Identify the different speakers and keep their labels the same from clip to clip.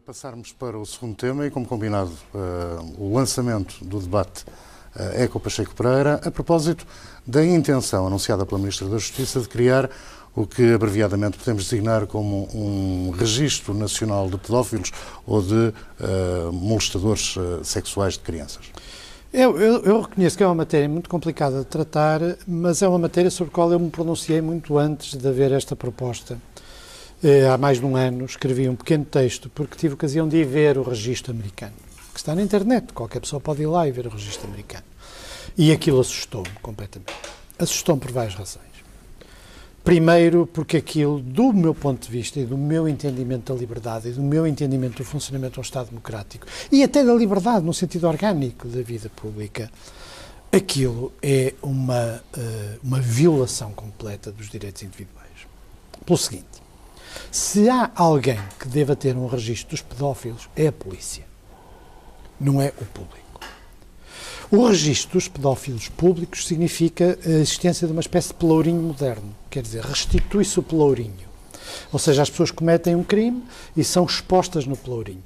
Speaker 1: passarmos para o segundo tema e, como combinado, o lançamento do debate Eco Pacheco Pereira, a propósito da intenção anunciada pela Ministra da Justiça de criar o que abreviadamente podemos designar como um registro nacional de pedófilos ou de molestadores sexuais de crianças.
Speaker 2: Eu reconheço que é uma matéria muito complicada de tratar, mas é uma matéria sobre a qual eu me pronunciei muito antes de haver esta proposta. Há mais de um ano escrevi um pequeno texto porque tive ocasião de ir ver o registro americano, que está na internet, qualquer pessoa pode ir lá e ver o registro americano. E aquilo assustou-me completamente. Assustou-me por várias razões. Primeiro, porque aquilo, do meu ponto de vista e do meu entendimento da liberdade e do meu entendimento do funcionamento de um Estado democrático e até da liberdade no sentido orgânico da vida pública, aquilo é uma violação completa dos direitos individuais. Pelo seguinte, se há alguém que deva ter um registro dos pedófilos, é a polícia, não é o público. O registro dos pedófilos públicos significa a existência de uma espécie de pelourinho moderno, quer dizer, restitui-se o pelourinho. Ou seja, as pessoas cometem um crime e são expostas no pelourinho.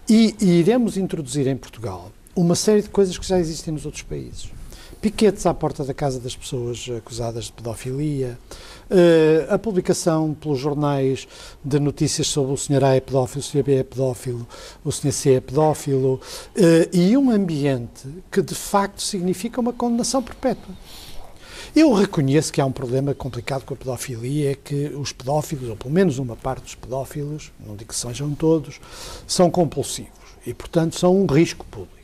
Speaker 2: E iremos introduzir em Portugal uma série de coisas que já existem nos outros países. Piquetes à porta da casa das pessoas acusadas de pedofilia, a publicação pelos jornais de notícias sobre o Sr. A é pedófilo, o Sr. B é pedófilo, o Sr. C é pedófilo, e um ambiente que de facto significa uma condenação perpétua. Eu reconheço que há um problema complicado com a pedofilia, é que os pedófilos, ou pelo menos uma parte dos pedófilos, não digo que sejam todos, são compulsivos e, portanto, são um risco público.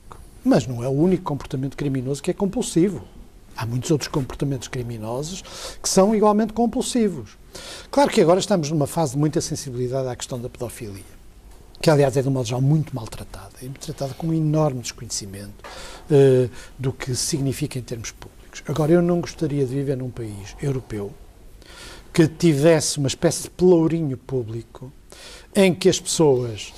Speaker 2: Mas não é o único comportamento criminoso que é compulsivo. Há muitos outros comportamentos criminosos que são igualmente compulsivos. Claro que agora estamos numa fase de muita sensibilidade à questão da pedofilia, que aliás é de um modo geral muito maltratada, é tratada com um enorme desconhecimento do que significa em termos públicos. Agora, eu não gostaria de viver num país europeu que tivesse uma espécie de pelourinho público em que as pessoas,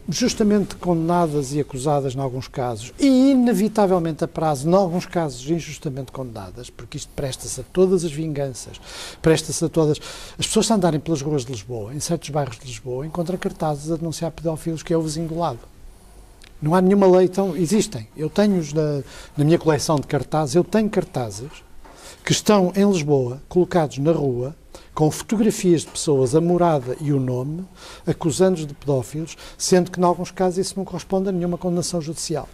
Speaker 2: justamente condenadas e acusadas em alguns casos, e inevitavelmente a prazo, em alguns casos injustamente condenadas, porque isto presta-se a todas as vinganças, presta-se a todas... As pessoas a andarem pelas ruas de Lisboa, em certos bairros de Lisboa, encontram cartazes a denunciar pedófilos, que é o vizinho do lado. Não há nenhuma lei, então existem. Eu tenho-os na minha coleção de cartazes, eu tenho cartazes que estão em Lisboa, colocados na rua, com fotografias de pessoas, a morada e o nome, acusando-os de pedófilos, sendo que, em alguns casos, isso não corresponde a nenhuma condenação judicial.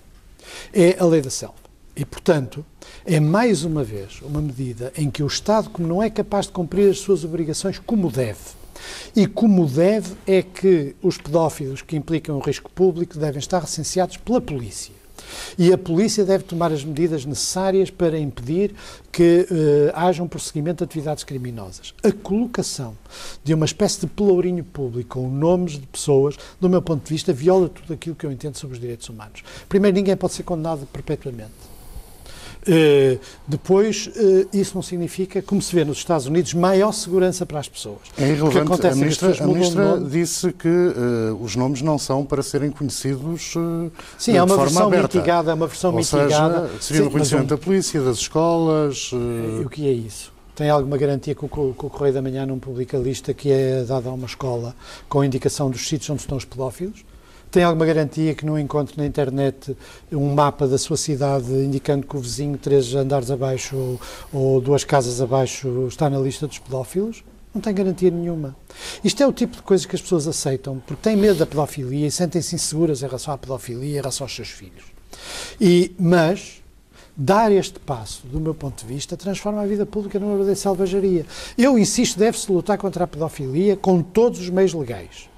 Speaker 2: É a lei da selva. E, portanto, é mais uma vez uma medida em que o Estado, como não é capaz de cumprir as suas obrigações como deve, e como deve é que os pedófilos que implicam um risco público devem estar recenseados pela polícia. E a polícia deve tomar as medidas necessárias para impedir que haja um prosseguimento de atividades criminosas. A colocação de uma espécie de pelourinho público com nomes de pessoas, do meu ponto de vista, viola tudo aquilo que eu entendo sobre os direitos humanos. Primeiro, ninguém pode ser condenado perpetuamente. Depois, isso não significa, como se vê nos Estados Unidos, maior segurança para as pessoas.
Speaker 1: É irrelevante. A ministra disse que os nomes não são para serem conhecidos
Speaker 2: Sim,
Speaker 1: de
Speaker 2: é uma
Speaker 1: forma
Speaker 2: versão
Speaker 1: aberta.
Speaker 2: mitigada, é uma versão mitigada.
Speaker 1: Ou seja, seria no conhecimento da polícia, das escolas...
Speaker 2: E o que é isso? Tem alguma garantia que o Correio da Manhã não publica a lista que é dada a uma escola com a indicação dos sítios onde estão os pedófilos? Tem alguma garantia que não encontre na internet um mapa da sua cidade indicando que o vizinho 3 andares abaixo ou 2 casas abaixo está na lista dos pedófilos? Não tem garantia nenhuma. Isto é o tipo de coisas que as pessoas aceitam porque têm medo da pedofilia e sentem-se inseguras em relação à pedofilia e em relação aos seus filhos. Mas dar este passo, do meu ponto de vista, transforma a vida pública numa verdadeira selvageria. Eu insisto, deve-se lutar contra a pedofilia com todos os meios legais.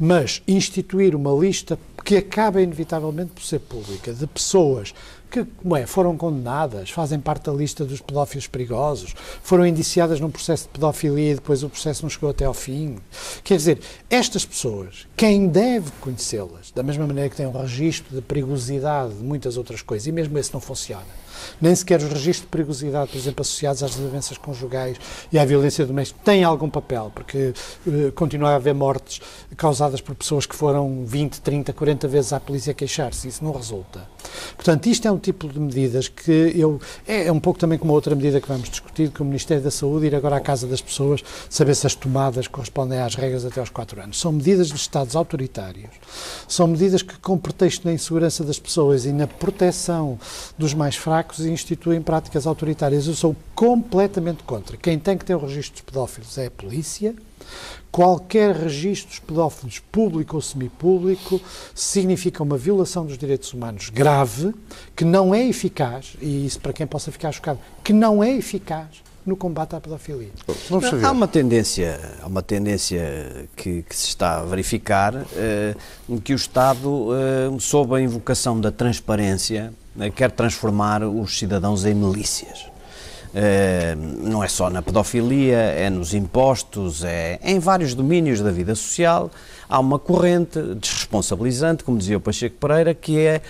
Speaker 2: Mas instituir uma lista que acaba inevitavelmente por ser pública, de pessoas que, foram condenadas, fazem parte da lista dos pedófilos perigosos, foram indiciadas num processo de pedofilia e depois o processo não chegou até ao fim. Quer dizer, estas pessoas, quem deve conhecê-las, da mesma maneira que tem um registro de perigosidade de muitas outras coisas, e mesmo esse não funciona, nem sequer os registros de perigosidade, por exemplo, associados às desavenças conjugais e à violência doméstica, têm algum papel, porque continua a haver mortes causadas por pessoas que foram 20, 30, 40 vezes à polícia queixar-se, isso não resulta. Portanto, isto é um tipo de medidas que é um pouco também como a outra medida que vamos discutir, que o Ministério da Saúde ir agora à casa das pessoas, saber se as tomadas correspondem às regras até aos 4 anos. São medidas de Estados autoritários, são medidas que, com pretexto na insegurança das pessoas e na proteção dos mais fracos, instituem práticas autoritárias. Eu sou completamente contra. Quem tem que ter o registro dos pedófilos é a polícia. Qualquer registro dos pedófilos, público ou semipúblico, significa uma violação dos direitos humanos grave, que não é eficaz, e isso para quem possa ficar chocado, que não é eficaz no combate à pedofilia.
Speaker 3: Há uma tendência que se está a verificar, em que o Estado, sob a invocação da transparência, quer transformar os cidadãos em milícias. Não é só na pedofilia, é nos impostos, é em vários domínios da vida social. Há uma corrente desresponsabilizante, como dizia o Pacheco Pereira, que é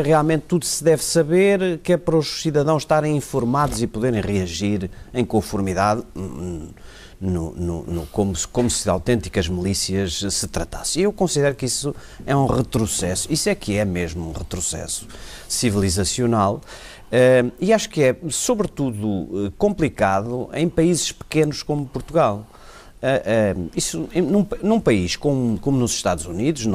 Speaker 3: realmente tudo se deve saber, que é para os cidadãos estarem informados e poderem reagir em conformidade, como se de autênticas milícias se tratasse. Eu considero que isso é um retrocesso, isso é que é mesmo um retrocesso civilizacional. E acho que é, sobretudo, complicado em países pequenos como Portugal. Isso, num país como nos Estados Unidos,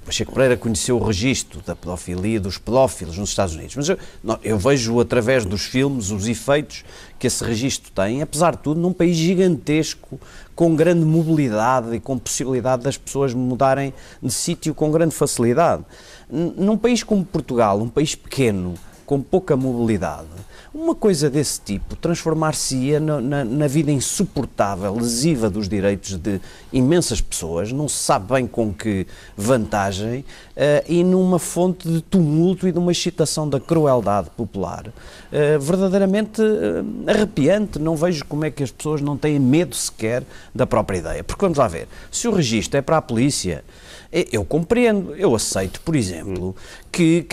Speaker 3: Pacheco Pereira conheceu o registro da pedofilia, dos pedófilos nos Estados Unidos, mas eu vejo através dos filmes os efeitos que esse registro tem, apesar de tudo, num país gigantesco, com grande mobilidade e com possibilidade das pessoas mudarem de sítio com grande facilidade. Num país como Portugal, um país pequeno, com pouca mobilidade, uma coisa desse tipo transformar-se-ia na vida insuportável, lesiva dos direitos de imensas pessoas, não se sabe bem com que vantagem, e numa fonte de tumulto e de uma excitação da crueldade popular verdadeiramente arrepiante. Não vejo como é que as pessoas não têm medo sequer da própria ideia. Porque vamos lá ver, se o registro é para a polícia, eu compreendo, eu aceito, por exemplo, que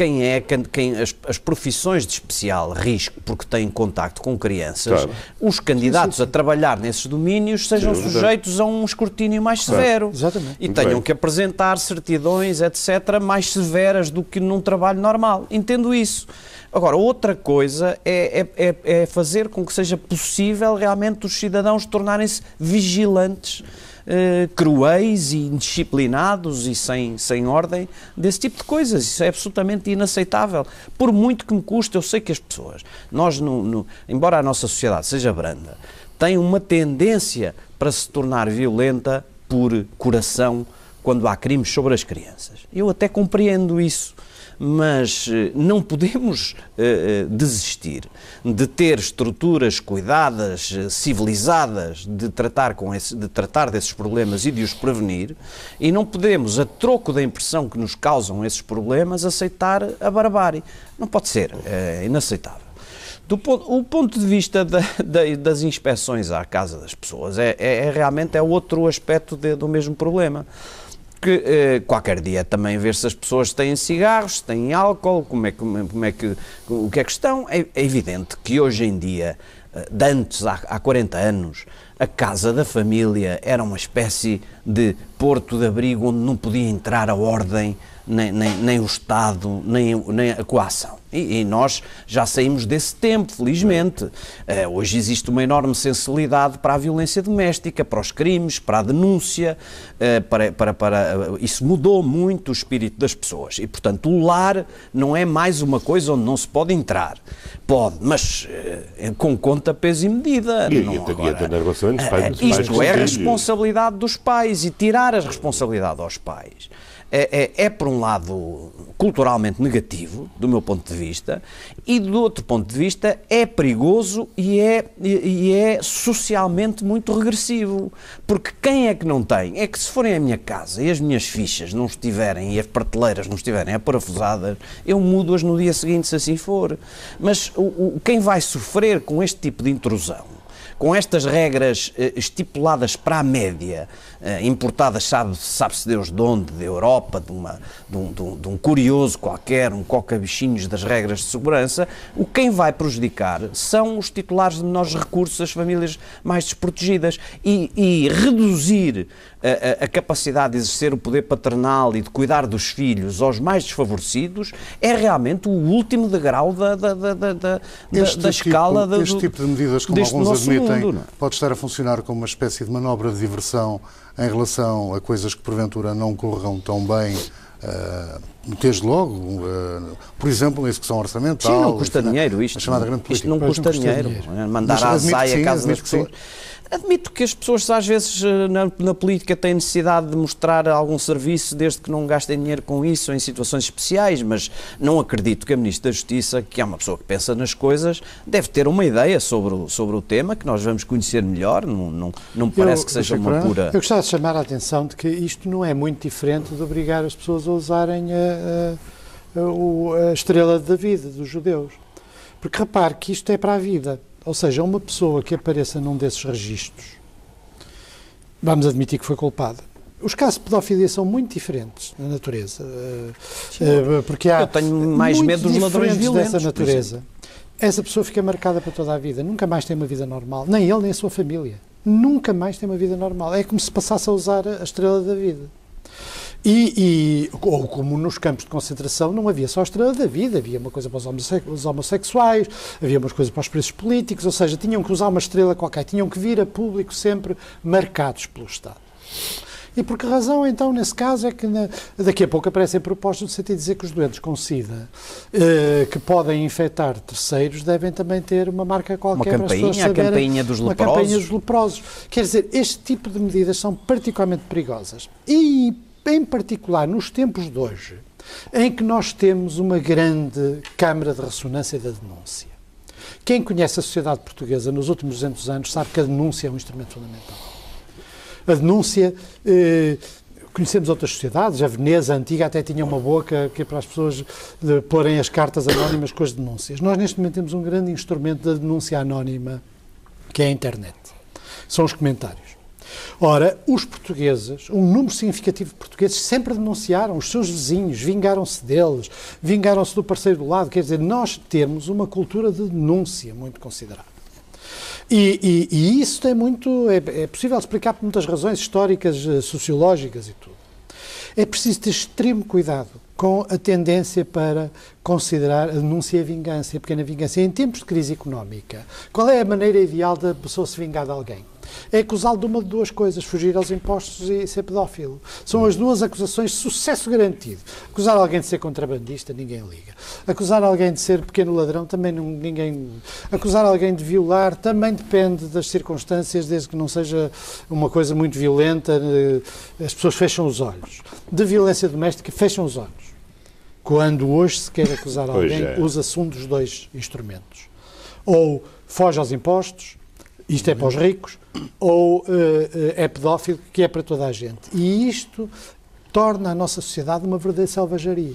Speaker 3: as profissões de especial risco, porque têm contacto com crianças, claro, os candidatos a trabalhar nesses domínios sejam sujeitos a um escrutínio mais severo.
Speaker 2: Exatamente.
Speaker 3: E tenham que apresentar certidões, etc., mais severas do que num trabalho normal. Entendo isso. Agora, outra coisa é fazer com que seja possível realmente os cidadãos tornarem-se vigilantes, cruéis e indisciplinados e sem ordem desse tipo de coisas. Isso é absolutamente inaceitável. Por muito que me custe, eu sei que as pessoas, embora a nossa sociedade seja branda, tem uma tendência para se tornar violenta por coração quando há crimes sobre as crianças. Eu até compreendo isso. Mas não podemos desistir de ter estruturas cuidadas, civilizadas, de tratar desses problemas e de os prevenir, e não podemos, a troco da impressão que nos causam esses problemas, aceitar a barbárie. Não pode ser, é inaceitável. O ponto de vista das inspeções à casa das pessoas realmente outro aspecto do mesmo problema. Que qualquer dia também ver se as pessoas têm cigarros, se têm álcool, o que é que estão. É evidente que hoje em dia, de antes, há 40 anos, a casa da família era uma espécie de porto de abrigo onde não podia entrar a ordem, nem o Estado, nem a coação. E nós já saímos desse tempo, felizmente. Hoje existe uma enorme sensibilidade para a violência doméstica, para os crimes, para a denúncia, isso mudou muito o espírito das pessoas. E, portanto, o lar não é mais uma coisa onde não se pode entrar. Pode, mas com conta, peso e medida. Isto é a responsabilidade dos pais, e tirar a responsabilidade aos pais por um lado, culturalmente negativo, do meu ponto de vista, e do outro ponto de vista é perigoso e é socialmente muito regressivo. Porque quem é que não tem? É que se forem à minha casa e as minhas fichas não estiverem e as prateleiras não estiverem aparafusadas, eu mudo-as no dia seguinte, se assim for. Mas quem vai sofrer com este tipo de intrusão com estas regras estipuladas para a média, importadas sabe-se Deus de onde, da Europa, de um curioso qualquer, um coca-bichinhos das regras de segurança, quem vai prejudicar são os titulares de menores recursos, as famílias mais desprotegidas, e reduzir a capacidade de exercer o poder paternal e de cuidar dos filhos aos mais desfavorecidos é realmente o último degrau da escala
Speaker 1: este tipo de medidas, como alguns admitem,
Speaker 3: mundo,
Speaker 1: pode estar a funcionar como uma espécie de manobra de diversão em relação a coisas que porventura não corram tão bem, desde logo, por exemplo, na execução orçamental.
Speaker 3: Sim, não custa dinheiro isto.
Speaker 1: A chamada grande política.
Speaker 3: Isto não custa dinheiro. Mandar à saia a casa das pessoas. Admito que as pessoas, às vezes, na política têm necessidade de mostrar algum serviço, desde que não gastem dinheiro com isso, em situações especiais, mas não acredito que a Ministra da Justiça, que é uma pessoa que pensa nas coisas, deve ter uma ideia sobre o tema, que nós vamos conhecer melhor, não me parece que seja uma pura...
Speaker 2: Eu gostava de chamar a atenção de que isto não é muito diferente de obrigar as pessoas a usarem a estrela de David, dos judeus. Porque repare que isto é para a vida. Ou seja, uma pessoa que apareça num desses registros, vamos admitir que foi culpada. Os casos de pedofilia são muito diferentes na natureza. Porque há
Speaker 3: eu tenho mais medo dos ladrões violentos
Speaker 2: dessa natureza. Essa pessoa fica marcada para toda a vida. Nunca mais tem uma vida normal. Nem ele, nem a sua família. Nunca mais tem uma vida normal. É como se passasse a usar a estrela da vida. Ou como nos campos de concentração não havia só a estrela da vida, havia uma coisa para os homossexuais, havia umas coisas para os presos políticos, ou seja, tinham que usar uma estrela qualquer, tinham que vir a público sempre marcados pelo Estado. E por que razão, então, nesse caso, é que daqui a pouco aparecem propostas no sentido de dizer que os doentes com SIDA, que podem infectar terceiros, devem também ter uma marca qualquer para as pessoas saberem.
Speaker 3: A campainha dos leprosos.
Speaker 2: Uma campainha dos leprosos. Quer dizer, este tipo de medidas são particularmente perigosas. E em particular nos tempos de hoje, em que nós temos uma grande câmara de ressonância da denúncia. Quem conhece a sociedade portuguesa nos últimos 200 anos sabe que a denúncia é um instrumento fundamental. A denúncia, conhecemos outras sociedades, a Veneza, a antiga, até tinha uma boca que é para as pessoas porem as cartas anónimas com as denúncias. Nós neste momento temos um grande instrumento da denúncia anónima, que é a internet. São os comentários. Ora, os portugueses, um número significativo de portugueses sempre denunciaram os seus vizinhos, vingaram-se deles, vingaram-se do parceiro do lado, quer dizer, nós temos uma cultura de denúncia muito considerável. E isso é possível explicar por muitas razões históricas, sociológicas e tudo. É preciso ter extremo cuidado com a tendência para considerar a denúncia e a vingança, a pequena vingança. Em tempos de crise económica, qual é a maneira ideal da pessoa se vingar de alguém? É acusá-lo de uma de duas coisas, fugir aos impostos e ser pedófilo. São as duas acusações de sucesso garantido. Acusar alguém de ser contrabandista, ninguém liga. Acusar alguém de ser pequeno ladrão, também ninguém... Acusar alguém de violar, também depende das circunstâncias, desde que não seja uma coisa muito violenta, as pessoas fecham os olhos. De violência doméstica, fecham os olhos. Quando hoje se quer acusar alguém, usa-se um dos dois instrumentos. Ou foge aos impostos, isto é para os ricos, ou é pedófilo, que é para toda a gente. E isto torna a nossa sociedade uma verdadeira selvageria.